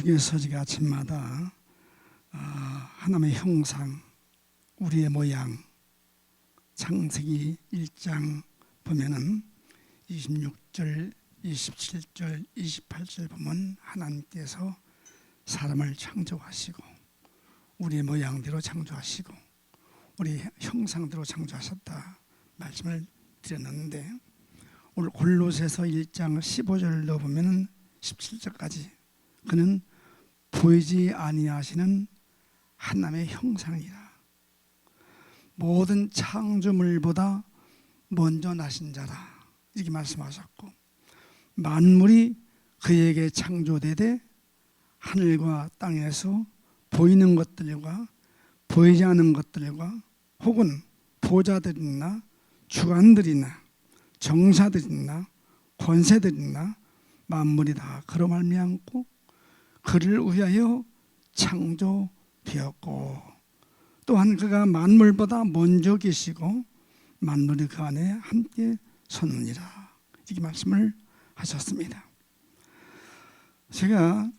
주께서지가 아침마다 하나님의 형상, 우리의 모양, 창세기 1장 보면은 26절, 27절, 28절 보면 하나님께서 사람을 창조하시고 우리의 모양대로 창조하시고 우리 형상대로 창조하셨다 말씀을 드렸는데, 오늘 골로새서 1장 15절로 보면은 17절까지 그는 보이지 아니하시는 하나님의 형상이라, 모든 창조물보다 먼저 나신 자라 이렇게 말씀하셨고, 만물이 그에게 창조되되 하늘과 땅에서 보이는 것들과 보이지 않는 것들과 혹은 보좌들이나 주관들이나 정사들이나 권세들이나 만물이 다 그로 말미암고 그를 위하여 창조되었고, 또한 그가 만물보다 먼저 계시고 만물이 그 안에 함께 섰느니라 이렇게 말씀을 하셨습니다. 제가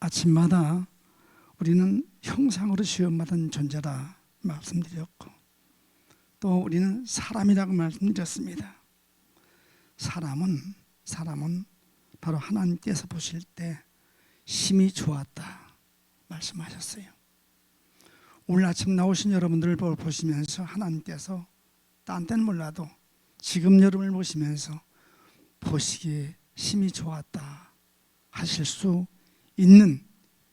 아침마다 우리는 형상으로 시험받은 존재라 말씀드렸고, 또 우리는 사람이라고 말씀드렸습니다. 사람은 바로 하나님께서 보실 때 심히 좋았다 말씀하셨어요. 오늘 아침 나오신 여러분들을 보시면서 하나님께서 딴 때는 몰라도 지금 여러분을 보시면서 보시기에 심히 좋았다 하실 수 있는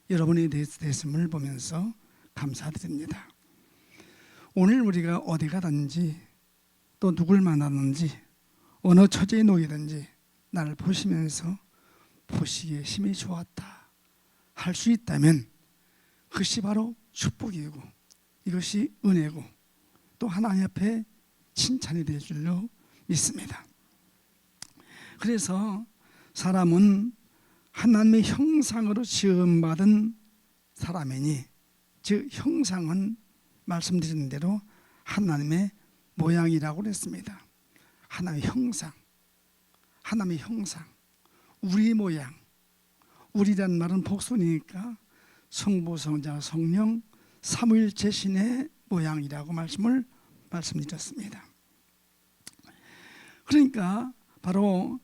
여러분이 되심을 보면서 감사드립니다. 오늘 우리가 어디 가든지 또 누굴 만나든지 어느 처지에 놓이든지 나를 보시면서 보시기에 심히 좋았다 할 수 있다면 그것이 바로 축복이고 이것이 은혜고 또 하나님 앞에 칭찬이 될 줄로 믿습니다. 그래서 사람은 하나님의 형상으로 지음받은 사람이니, 즉 형상은 말씀드린 대로 하나님의 모양이라고 그랬습니다. 하나님의 형상, 우리 모양, 우리란 말은 복수니까 성부, 성자, 성령 삼위일체 신의 모양이라고 말씀드렸습니다. 그러니까 바로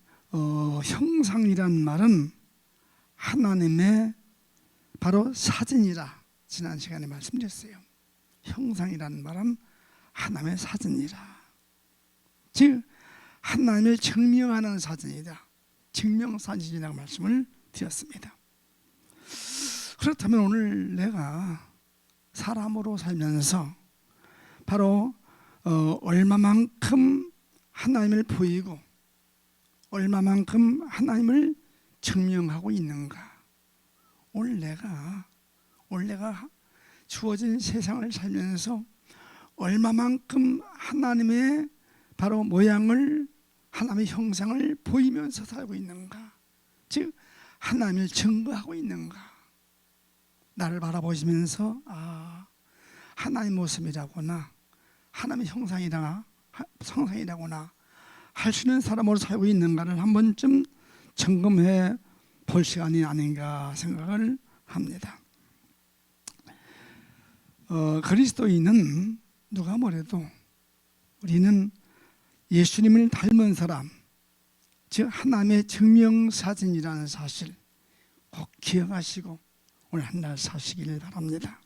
형상이란 말은 하나님의 바로 사진이라 지난 시간에 말씀드렸어요. 형상이란 말은 하나님의 사진이라, 즉 하나님을 증명하는 사진이다, 증명사진이라고 말씀을 드렸습니다. 그렇다면 오늘 내가 사람으로 살면서 바로 얼마만큼 하나님을 보이고 얼마만큼 하나님을 증명하고 있는가, 오늘 내가 주어진 세상을 살면서 얼마만큼 하나님의 바로 모양을, 하나님의 형상을 보이면서 살고 있는가, 즉 하나님을 증거하고 있는가, 나를 바라보시면서 하나님의 모습이라거나 하나님의 형상이라거나 할 수 있는 사람으로 살고 있는가를 한 번쯤 점검해 볼 시간이 아닌가 생각을 합니다. 그리스도인은 누가 뭐래도 우리는 예수님을 닮은 사람, 즉 하나님의 증명사진이라는 사실 꼭 기억하시고 오늘 한 날 사시길 바랍니다.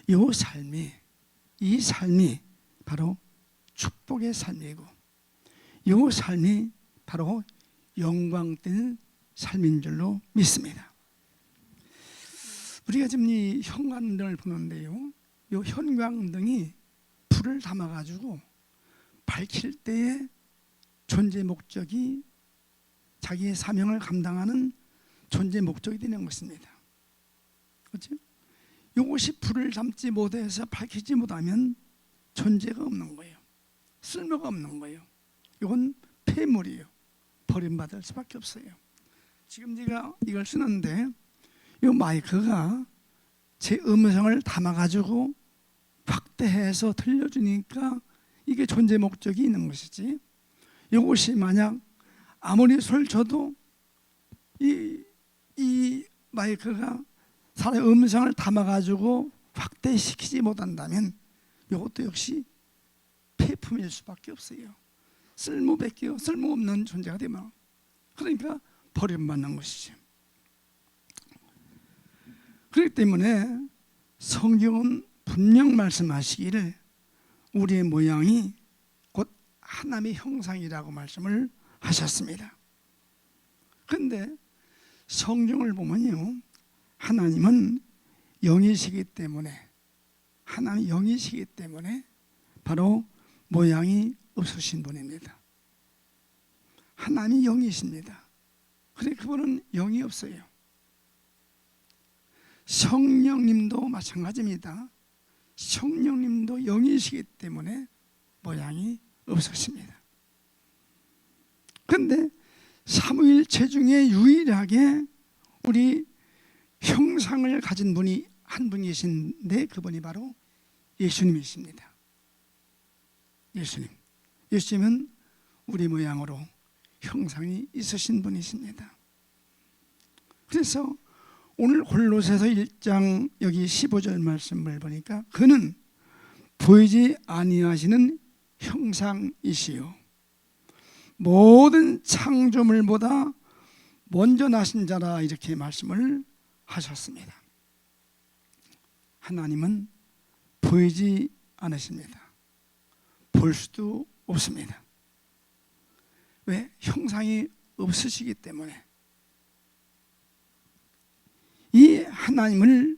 이 삶이 바로 축복의 삶이고 이 삶이 바로 영광된 삶인 줄로 믿습니다. 우리가 지금 이 형광등을 보는데요, 이 형광등이 불을 담아가지고 밝힐 때의 존재 목적이 자기의 사명을 감당하는 존재 목적이 되는 것입니다. 그렇죠? 이것이 불을 담지 못해서 밝히지 못하면 존재가 없는 거예요. 쓸모가 없는 거예요. 이건 폐물이에요. 버림받을 수밖에 없어요. 지금 제가 이걸 쓰는데 이 마이크가 제 음성을 담아가지고 확대해서 들려주니까 이게 존재 목적이 있는 것이지, 이것이 만약 아무리 소리를 쳐도 이 마이크가 사람의 음성을 담아가지고 확대시키지 못한다면 이것도 역시 폐품일 수밖에 없어요. 쓸모없는 존재가 되면, 그러니까 버림받는 것이죠. 그렇기 때문에 성경은 분명 말씀하시기를 우리의 모양이 곧 하나님의 형상이라고 말씀을 하셨습니다. 그런데 성경을 보면요, 하나님은 영이시기 때문에, 하나님 영이시기 때문에 바로 모양이 없으신 분입니다. 하나님이 영이십니다. 그런데 그분은 영이 없어요. 성령님도 마찬가지입니다. 성령님도 영이시기 때문에 모양이 없으십니다. 그런데 삼위일체 중에 유일하게 우리 형상을 가진 분이 한 분이 계신데 그분이 바로 예수님이십니다. 예수님은 우리 모양으로 형상이 있으신 분이십니다. 그래서 오늘 골로새서 1장 여기 15절 말씀을 보니까 그는 보이지 아니하시는 형상이시요 모든 창조물보다 먼저 나신 자라, 이렇게 말씀을 하셨습니다. 하나님은 보이지 않으십니다. 볼 수도 없습니다. 왜? 형상이 없으시기 때문에. 이 하나님을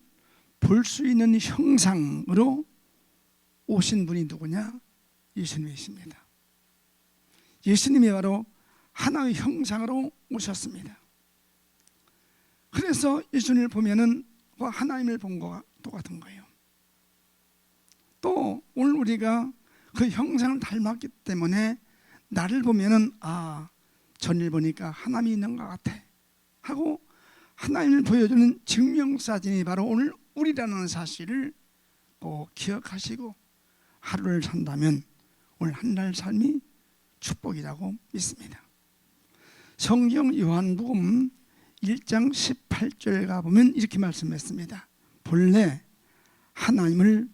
볼 수 있는 형상으로 오신 분이 누구냐? 예수님이십니다. 예수님이 바로 하나의 형상으로 오셨습니다. 그래서 예수님을 보면은 하나님을 본 것과 똑같은 거예요. 또 오늘 우리가 그 형상을 닮았기 때문에 나를 보면은 전일 보니까 하나님이 있는 것 같아 하고 하나님을 보여주는 증명사진이 바로 오늘 우리라는 사실을 꼭 기억하시고 하루를 산다면 오늘 한 날 삶이 축복이라고 믿습니다. 성경 요한복음 1장 18절에 가보면 이렇게 말씀했습니다. 본래 하나님을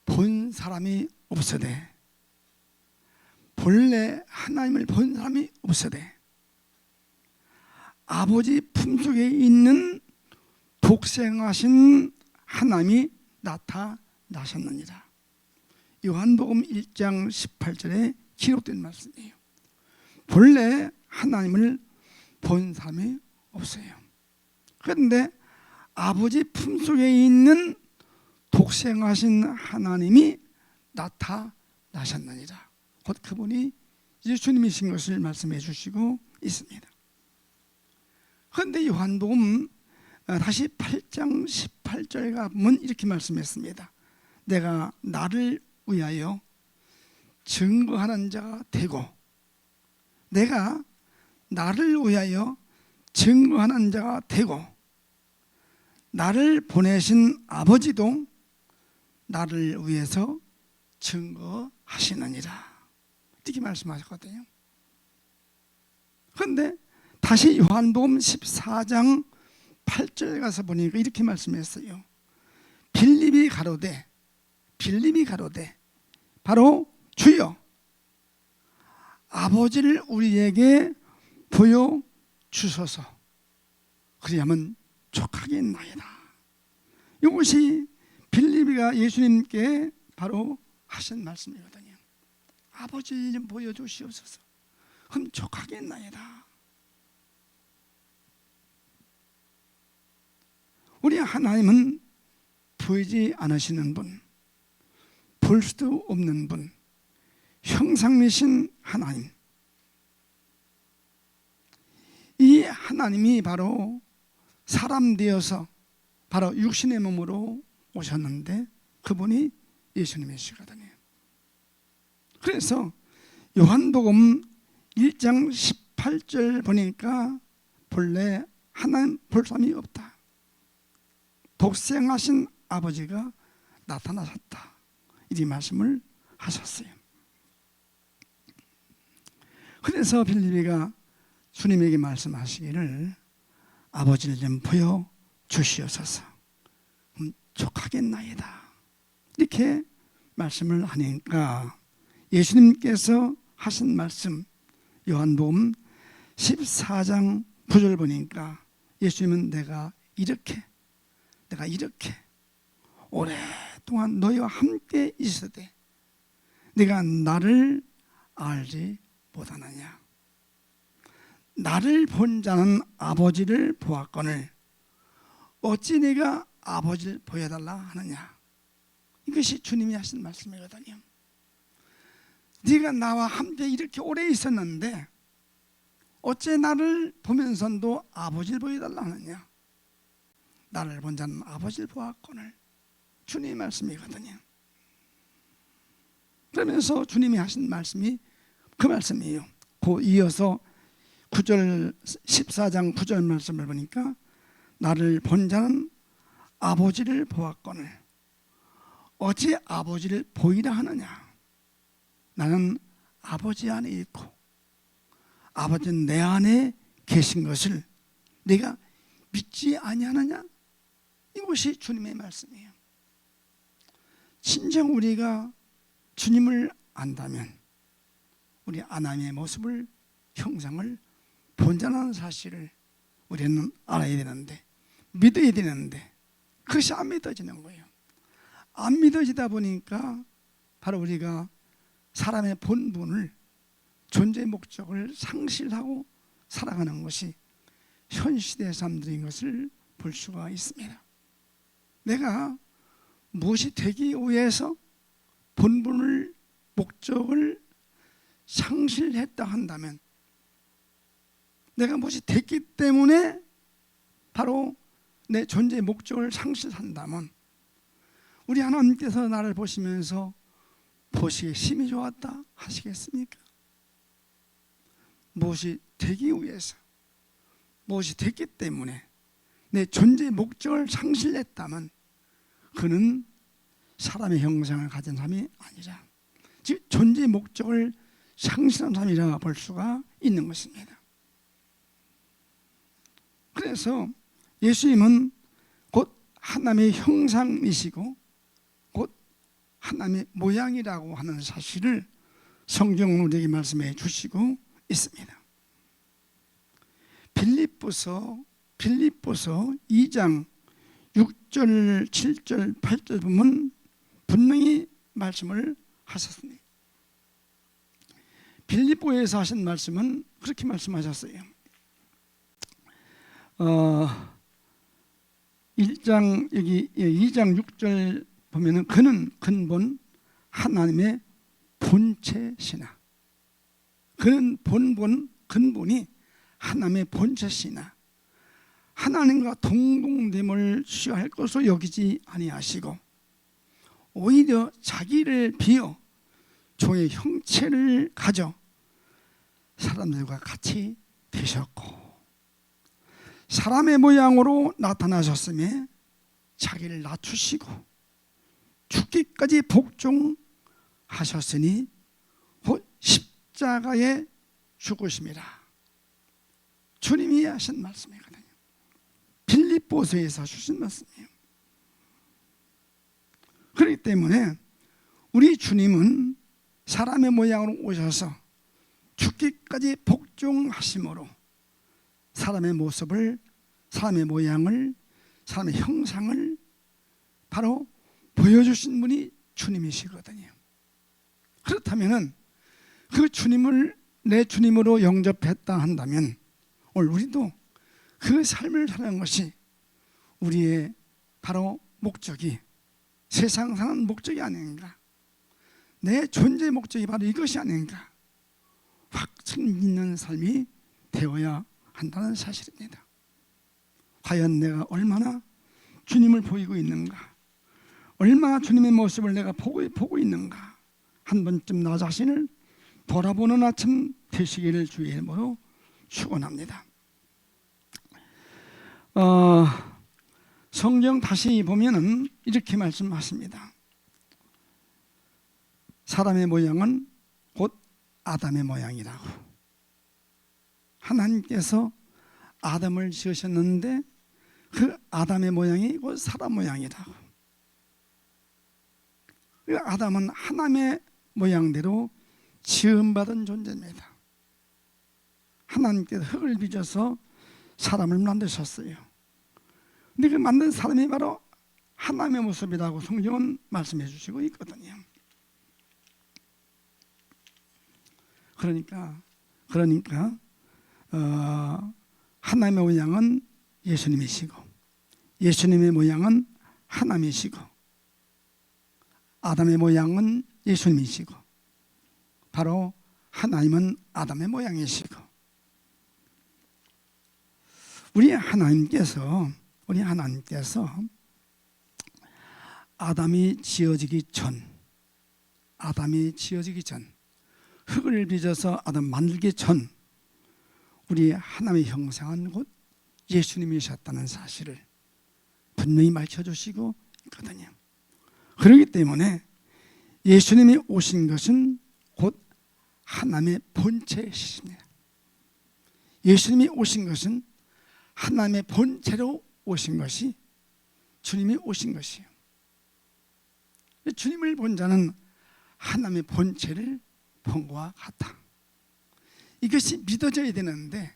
본 사람이 없으되, 본래 하나님을 본 사람이 없으되 아버지 품속에 있는 독생하신 하나님이 나타나셨느니라. 요한복음 1장 18절에 기록된 말씀이에요. 본래 하나님을 본 사람이 없어요. 그런데 아버지 품속에 있는 독생하신 하나님이 나타나셨느니라. 곧 그분이 예수님이신 것을 말씀해 주시고 있습니다. 그런데 요한복음 다시 8장 18절에 가보면 이렇게 말씀했습니다. 내가 나를 위하여 증거하는 자가 되고, 내가 나를 위하여 증거하는 자가 되고 나를 보내신 아버지도 나를 위해서 증거하시느니라, 이렇게 말씀하셨거든요. 그런데 다시 요한복음 14장 8절에 가서 보니까 이렇게 말씀했어요. 빌립이 가로되 바로 주여 아버지를 우리에게 보여주소서, 그리하면 족하겠나이다. 이것이 빌립이가 예수님께 바로 하신 말씀이거든요. 아버지 좀 보여주시옵소서, 그럼 족하겠나이다. 우리 하나님은 보이지 않으시는 분, 볼 수도 없는 분, 형상이신 하나님. 이 하나님이 바로 사람 되어서 바로 육신의 몸으로 오셨는데 그분이 예수님이시거든요. 그래서 요한복음 1장 18절 보니까 본래 하나님 볼 사람이 없다, 독생하신 아버지가 나타나셨다, 이 말씀을 하셨어요. 그래서 빌립이가 주님에게 말씀하시기를 아버지를 좀 보여 주시옵소서. 족하겠나이다. 이렇게 말씀을 하니까 예수님께서 하신 말씀, 요한복음 14장 9절 보니까 예수님은 내가 이렇게 오랫동안 너희와 함께 있으되 네가 나를 알지 못하느냐. 나를 본 자는 아버지를 보았거늘 어찌 네가 아버지를 보여달라 하느냐. 이것이 주님이 하신 말씀이거든요. 네가 나와 함께 이렇게 오래 있었는데 어째 나를 보면서도 아버지를 보여달라 하느냐. 나를 본 자는 아버지를 보았거늘. 주님의 말씀이거든요. 그러면서 주님이 하신 말씀이 그 말씀이에요. 그 이어서 9절 14장 9절 말씀을 보니까 나를 본 자는 아버지를 보았거늘 어찌 아버지를 보이라 하느냐. 나는 아버지 안에 있고 아버지는 내 안에 계신 것을 네가 믿지 아니하느냐. 이것이 주님의 말씀이에요. 진정 우리가 주님을 안다면 우리 하나님의 모습을, 형상을 본다는 사실을 우리는 알아야 되는데, 믿어야 되는데 그것이 안 믿어지는 거예요. 안 믿어지다 보니까 바로 우리가 사람의 본분을, 존재 목적을 상실하고 살아가는 것이 현 시대 사람들인 것을 볼 수가 있습니다. 내가 무엇이 되기 위해서 본분을, 목적을 상실했다 한다면, 내가 무엇이 됐기 때문에 바로 내 존재의 목적을 상실한다면 우리 하나님께서 나를 보시면서 보시기에 심히 좋았다 하시겠습니까? 무엇이 되기 위해서, 무엇이 됐기 때문에 내 존재의 목적을 상실했다면 그는 사람의 형상을 가진 사람이 아니라, 즉 존재의 목적을 상실한 사람이라 볼 수가 있는 것입니다. 그래서 예수님은 곧 하나님의 형상이시고 곧 하나님의 모양이라고 하는 사실을 성경은 우리에게 말씀해 주시고 있습니다. 빌립보서 2장 6절, 7절, 8절 보면 분명히 말씀을 하셨습니다. 빌립보에서 하신 말씀은 그렇게 말씀하셨어요. 2장 6절 보면은 그는 근본 하나님의 본체시나, 그는 근본이 하나님의 본체시나 하나님과 동등됨을 취할 것으로 여기지 아니하시고 오히려 자기를 비어 종의 형체를 가져 사람들과 같이 되셨고 사람의 모양으로 나타나셨으며 자기를 낮추시고 죽기까지 복종하셨으니 곧 십자가에 죽으심이라. 주님이 하신 말씀이거든요. 빌립보서에서 주신 말씀이에요. 그렇기 때문에 우리 주님은 사람의 모양으로 오셔서 죽기까지 복종하심으로 사람의 모습을, 사람의 모양을, 사람의 형상을 바로 보여주신 분이 주님이시거든요. 그렇다면 그 주님을 내 주님으로 영접했다 한다면 오늘 우리도 그 삶을 사는 것이 우리의 바로 목적이, 세상 사는 목적이 아닌가, 내 존재의 목적이 바로 이것이 아닌가 확증 있는 삶이 되어야 한다는 사실입니다. 과연 내가 얼마나 주님을 보이고 있는가, 얼마나 주님의 모습을 내가 보고 있는가, 한 번쯤 나 자신을 돌아보는 아침 되시기를 주의 이름으로 축원합니다. 성경 다시 보면은 이렇게 말씀하십니다. 사람의 모양은 곧 아담의 모양이라고. 하나님께서 아담을 지으셨는데 그 아담의 모양이 곧 사람 모양이다. 그 아담은 하나님의 모양대로 지음받은 존재입니다. 하나님께서 흙을 빚어서 사람을 만드셨어요. 근데 그 만든 사람이 바로 하나님의 모습이라고 성경은 말씀해 주시고 있거든요. 그러니까 하나님의 모양은 예수님이시고 예수님의 모양은 하나님이시고 아담의 모양은 예수님이시고 바로 하나님은 아담의 모양이시고 우리 하나님께서 아담이 지어지기 전 흙을 빚어서 아담 만들기 전 우리 하나님의 형상은 곧 예수님이셨다는 사실을 분명히 밝혀주시고 있거든요. 그렇기 때문에 예수님이 오신 것은 곧 하나님의 본체이십니다. 예수님이 오신 것은 하나님의 본체로 오신 것이 주님이 오신 것이에요. 주님을 본 자는 하나님의 본체를 본 것과 같다. 이것이 믿어져야 되는데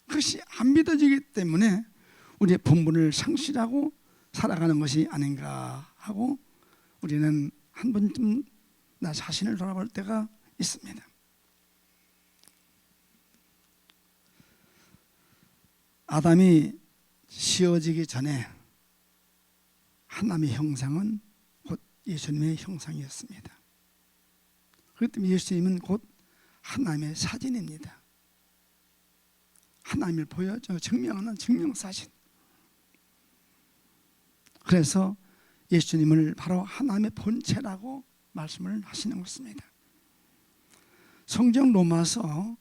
그것이 안 믿어지기 때문에 우리의 본분을 상실하고 살아가는 것이 아닌가 하고 우리는 한 번쯤 나 자신을 돌아볼 때가 있습니다. 아담이 지어지기 전에 하나님의 형상은 곧 예수님의 형상이었습니다. 그렇기 때문에 예수님은 곧 하나님의 사진입니다. 하나님을 보여줘 증명하는 증명사진. 그래서 예수님을 바로 하나님의 본체라고 말씀을 하시는 것입니다. 성경 로마서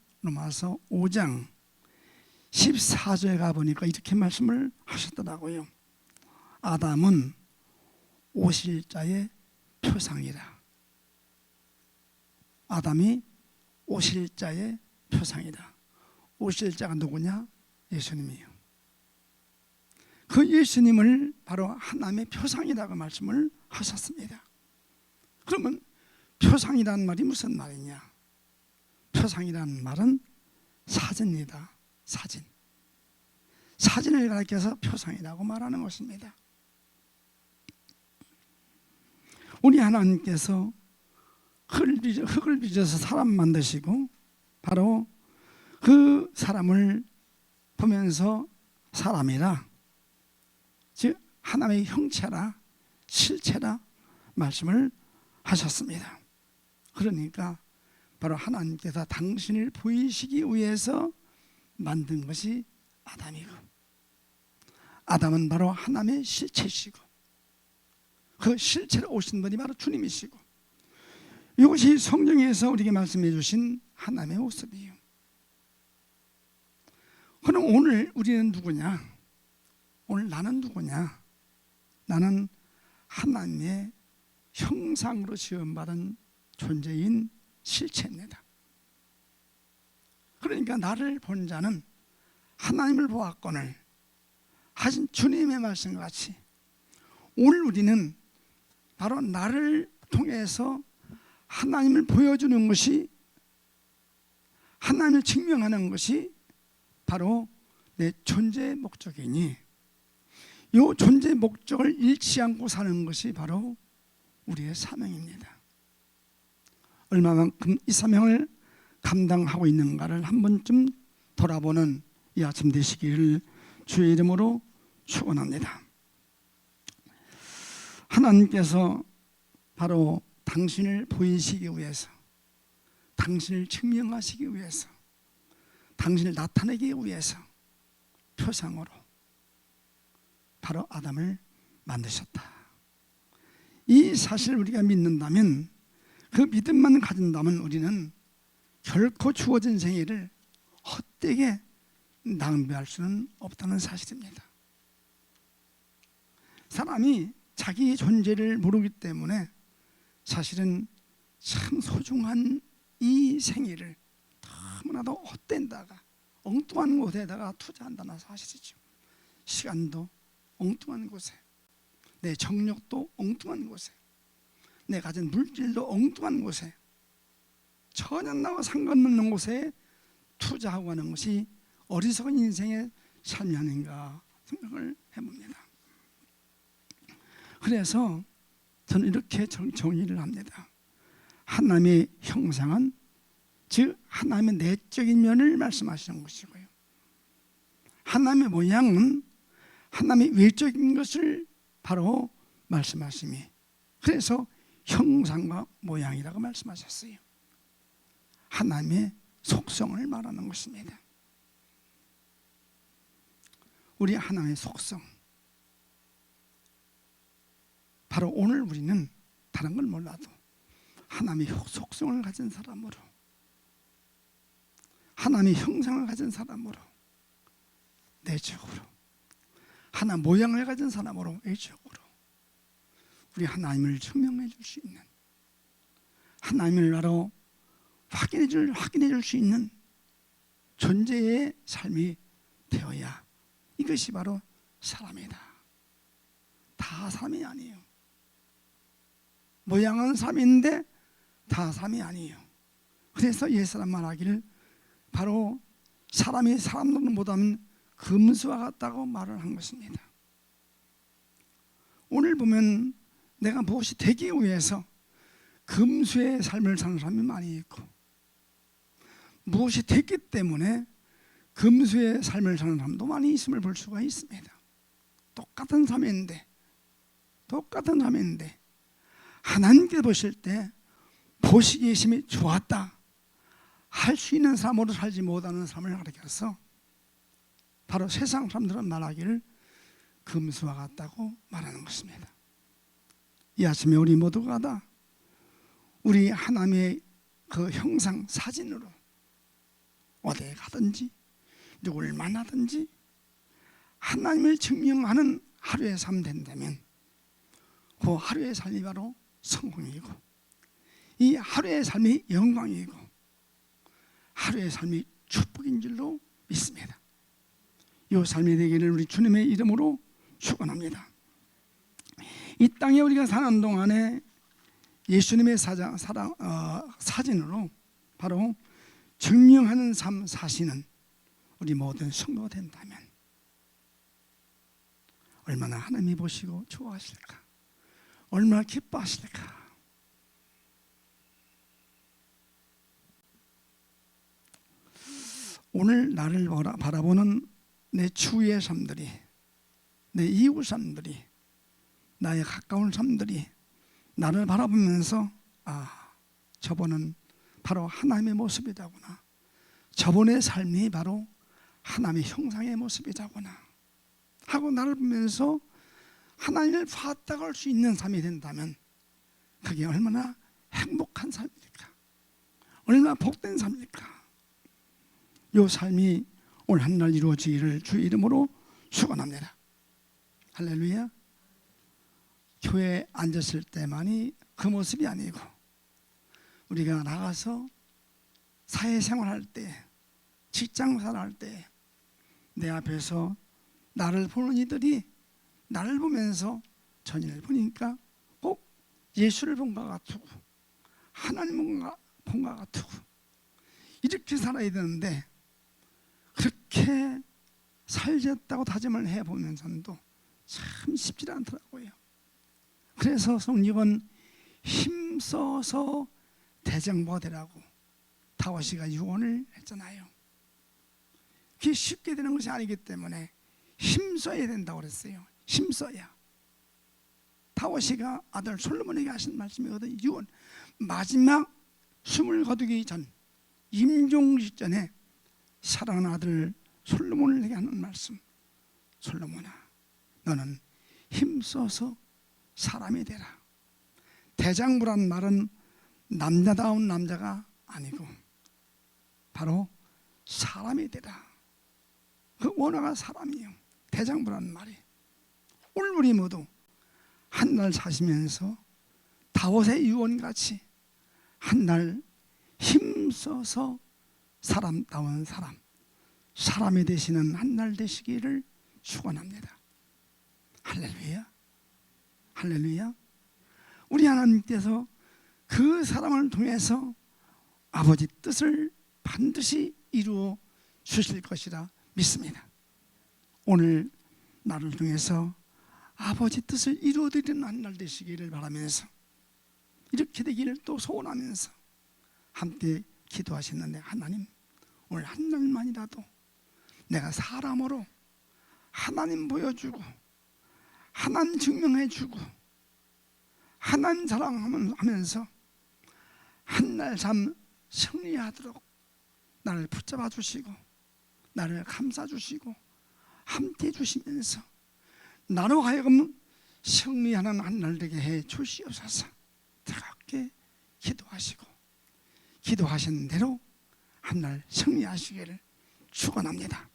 5장 14절에 가보니까 이렇게 말씀을 하셨더라고요. 아담은 오실 자의 표상이라. 아담이 오실 자의 표상이다. 오실 자가 누구냐? 예수님이에요. 그 예수님을 바로 하나님의 표상이라고 말씀을 하셨습니다. 그러면 표상이라는 말이 무슨 말이냐? 표상이라는 말은 사진이다. 사진을 가리켜서 표상이라고 말하는 것입니다. 우리 하나님께서 흙을 빚어서 사람 만드시고 바로 그 사람을 보면서 사람이라, 즉 하나님의 형체라 실체라 말씀을 하셨습니다. 그러니까 바로 하나님께서 당신을 보이시기 위해서 만든 것이 아담이고, 아담은 바로 하나님의 실체시고 그 실체로 오신 분이 바로 주님이시고, 이것이 성경에서 우리에게 말씀해 주신 하나님의 모습이에요. 그럼 오늘 우리는 누구냐? 오늘 나는 누구냐? 나는 하나님의 형상으로 지음받은 존재인 실체입니다. 그러니까 나를 본 자는 하나님을 보았거늘 하신 주님의 말씀과 같이 오늘 우리는 바로 나를 통해서 하나님을 보여주는 것이, 하나님을 증명하는 것이 바로 내 존재의 목적이니, 이 존재의 목적을 잃지 않고 사는 것이 바로 우리의 사명입니다. 얼마만큼 이 사명을 감당하고 있는가를 한 번쯤 돌아보는 이 아침 되시기를 주의 이름으로 축원합니다. 하나님께서 바로 당신을 보이시기 위해서, 당신을 증명하시기 위해서, 당신을 나타내기 위해서 표상으로 바로 아담을 만드셨다. 이 사실을 우리가 믿는다면, 그 믿음만 가진다면 우리는 결코 주어진 생애를 헛되게 낭비할 수는 없다는 사실입니다. 사람이 자기 존재를 모르기 때문에 사실은 참 소중한 이 생애를 너무나도 헛된다가 엉뚱한 곳에다가 투자한다는 사실이죠. 시간도 엉뚱한 곳에, 내 정력도 엉뚱한 곳에, 내 가진 물질도 엉뚱한 곳에, 전혀 나와 상관없는 곳에 투자하고 하는 것이 어리석은 인생의 삶이 아닌가 생각을 해봅니다. 그래서 저는 이렇게 정의를 합니다. 하나님의 형상은 즉 하나님의 내적인 면을 말씀하시는 것이고요, 하나님의 모양은 하나님의 외적인 것을 바로 말씀하심이, 그래서 형상과 모양이라고 말씀하셨어요. 하나님의 속성을 말하는 것입니다. 우리 하나님의 속성, 바로 오늘 우리는 다른 걸 몰라도 하나님의 속성을 가진 사람으로, 하나님의 형상을 가진 사람으로, 내적으로 하나님 모양을 가진 사람으로, 외적으로 우리 하나님을 증명해 줄 수 있는, 하나님을 바로 확인해 줄 수 있는 존재의 삶이 되어야, 이것이 바로 사람이다. 다 사람이 아니에요. 모양은 사람인데 다 사람이 아니에요. 그래서 옛사람 말하기를 바로 사람이 사람들은 못하면 금수와 같다고 말을 한 것입니다. 오늘 보면 내가 무엇이 되기 위해서 금수의 삶을 사는 사람이 많이 있고, 무엇이 됐기 때문에 금수의 삶을 사는 사람도 많이 있음을 볼 수가 있습니다. 똑같은 삶인데 하나님께 보실 때 보시기에 심히 좋았다 할 수 있는 삶으로 살지 못하는 삶을 가리켜서 바로 세상 사람들은 말하기를 금수와 같다고 말하는 것입니다. 이 아침에 우리 모두가 다 우리 하나님의 그 형상 사진으로 어디에 가든지 누구를 만나든지 하나님을 증명하는 하루의 삶 된다면 그 하루의 삶이 바로 성공이고, 이 하루의 삶이 영광이고, 하루의 삶이 축복인 줄로 믿습니다. 이 삶이 되기를 우리 주님의 이름으로 축원합니다. 이 땅에 우리가 사는 동안에 예수님의 사진으로 바로 증명하는 삶 사시는 우리 모든 성도가 된다면 얼마나 하나님이 보시고 좋아하실까, 얼마나 기뻐하실까. 오늘 나를 바라보는 내 주위의 삶들이, 내 이웃 삶들이, 나의 가까운 삶들이 나를 바라보면서 저분은 바로 하나님의 모습이다구나, 저분의 삶이 바로 하나님의 형상의 모습이다구나 하고 나를 보면서 하나님을 봤다고 할 수 있는 삶이 된다면 그게 얼마나 행복한 삶입니까? 얼마나 복된 삶입니까? 이 삶이 오늘 한날 이루어지기를 주의 이름으로 축원합니다. 할렐루야. 교회에 앉았을 때만이 그 모습이 아니고 우리가 나가서 사회생활할 때, 직장생활할 때 내 앞에서 나를 보는 이들이 나를 보면서 전인을 보니까 꼭 예수를 본 것 같고 하나님을 본 것 같고 이렇게 살아야 되는데 그렇게 살겠다고 다짐을 해보면서도 참 쉽지 않더라고요. 그래서 성경은 힘써서 대장부가 되라고 다윗이가 유언을 했잖아요. 그게 쉽게 되는 것이 아니기 때문에 힘써야 된다고 그랬어요. 힘써야. 다윗이가 아들 솔로몬에게 하신 말씀이거든요. 유언. 마지막 숨을 거두기 전, 임종 직전에 사랑하는 아들 솔로몬에게 하는 말씀. 솔로몬아, 너는 힘써서 사람이 되라. 대장부란 말은 남자다운 남자가 아니고 바로 사람이 되라. 그 원어가 사람이에요. 대장부란 말이. 오늘 우리 모두 한날 사시면서 다윗의 유언같이 한날 힘써서 사람다운 사람, 사람이 되시는 한 날 되시기를 축원합니다. 할렐루야, 할렐루야. 우리 하나님께서 그 사람을 통해서 아버지 뜻을 반드시 이루어 주실 것이라 믿습니다. 오늘 나를 통해서 아버지 뜻을 이루어드리는 한 날 되시기를 바라면서, 이렇게 되기를 또 소원하면서 함께 기도하셨는데, 하나님, 오늘 한 날만이라도 내가 사람으로 하나님 보여주고 하나님 증명해주고 하나님 사랑하면서 한 날 삶 승리하도록 나를 붙잡아 주시고 나를 감싸 주시고 함께 해주시면서 나로 하여금 승리하는 한 날 되게 해 주시옵소서. 뜨겁게 기도하시고 기도하신 대로 한 날 승리하시기를 축원합니다.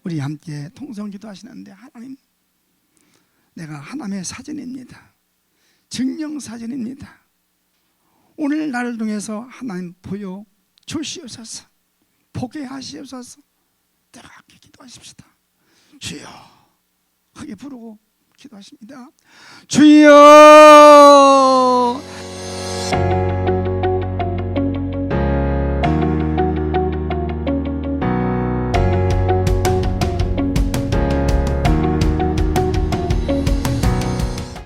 우리 함께 통성 기도하시는데, 하나님, 내가 하나님의 사진입니다. 증명사진입니다. 오늘 나를 통해서 하나님 보여 주시옵소서. 보게 하시옵소서. 뜨겁게 기도하십시다. 주여, 크게 부르고 기도하십니다. 주여.